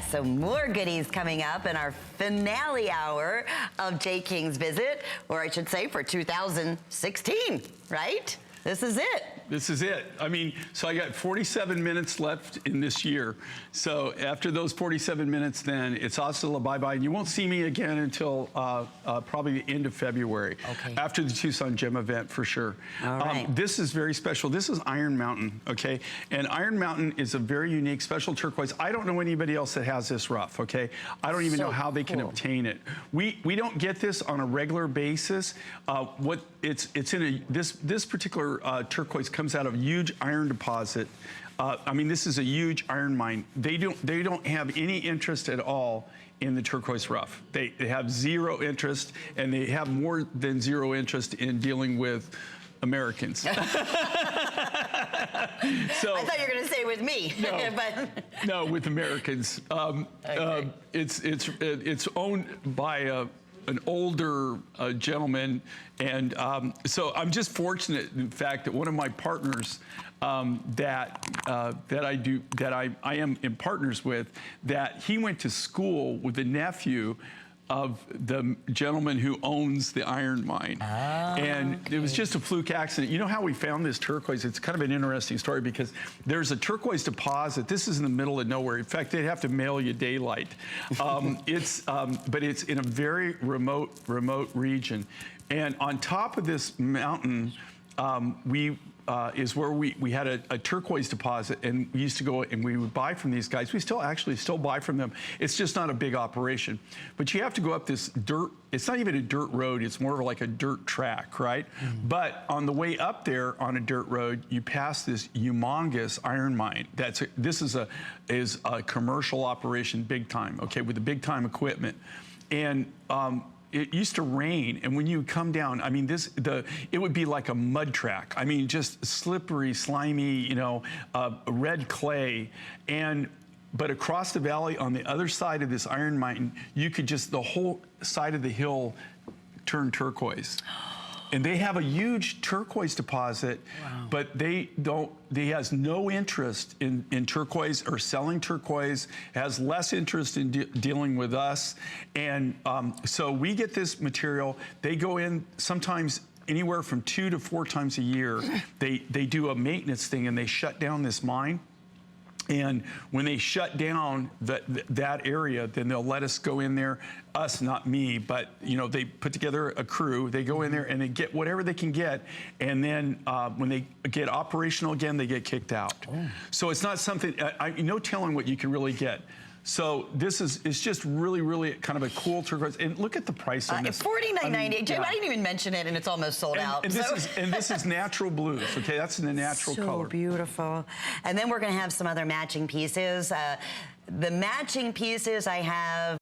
So more goodies coming up in our finale hour of J. King's Visit, or I should say for 2016, right? This is it. This is it. I mean, so I got 47 minutes left in this year. So after those 47 minutes, then it's hasta la bye-bye. And you won't see me again until probably the end of February. Okay. After the Tucson Gem event, for sure. All right. This is very special. This is Iron Mountain, okay? And Iron Mountain is a very unique, special turquoise. I don't know anybody else that has this rough, okay? I don't even know how they can obtain it. We don't get this on a regular basis. It's in this particular turquoise comes out of a huge iron deposit. I mean, this is a huge iron mine. They don't have any interest at all in the turquoise rough. They have zero interest, and they have more than zero interest in dealing with Americans. So, I thought you were going to say with me. No, but no, with Americans. Okay. It's owned by an older gentleman, and so I'm just fortunate, in fact, that one of my partners that I am in partners with, that he went to school with the nephew of the gentleman who owns the iron mine. And it was just a fluke accident. You know how we found this turquoise? It's kind of an interesting story because there's a turquoise deposit. This is in the middle of nowhere. In fact, they'd have to mail you daylight. But it's in a very remote region. And on top of this mountain, is where we had a turquoise deposit, and we used to go and we would buy from these guys. We still buy from them. It's just not a big operation. But you have to go up this dirt, it's not even a dirt road, it's more like a dirt track, right? But on the way up there on a dirt road, you pass this humongous iron mine. This is a commercial operation, big time, okay, with the big time equipment. And it used to rain, and when you come down, I mean, it would be like a mud track. I mean, just slippery, slimy, you know, red clay. But across the valley, on the other side of this iron mine, you could the whole side of the hill turn turquoise. And they have a huge turquoise deposit, but he has no interest in turquoise or selling turquoise, has less interest in dealing with us. And so we get this material. They go in sometimes anywhere from 2 to 4 times a year. They do a maintenance thing, and they shut down this mine. And when they shut down that area, then they'll let us go in there. Us, not me, but you know, they put together a crew. They go in there and they get whatever they can get, and then when they get operational again, they get kicked out. So it's not something, no telling what you can really get. So it's just really kind of a cool turquoise. And look at the price on this. $49.98. Jim, I didn't even mention it, and it's almost sold out. And this is natural blues, okay? That's in the natural color. So beautiful. And then we're going to have some other matching pieces. The matching pieces I have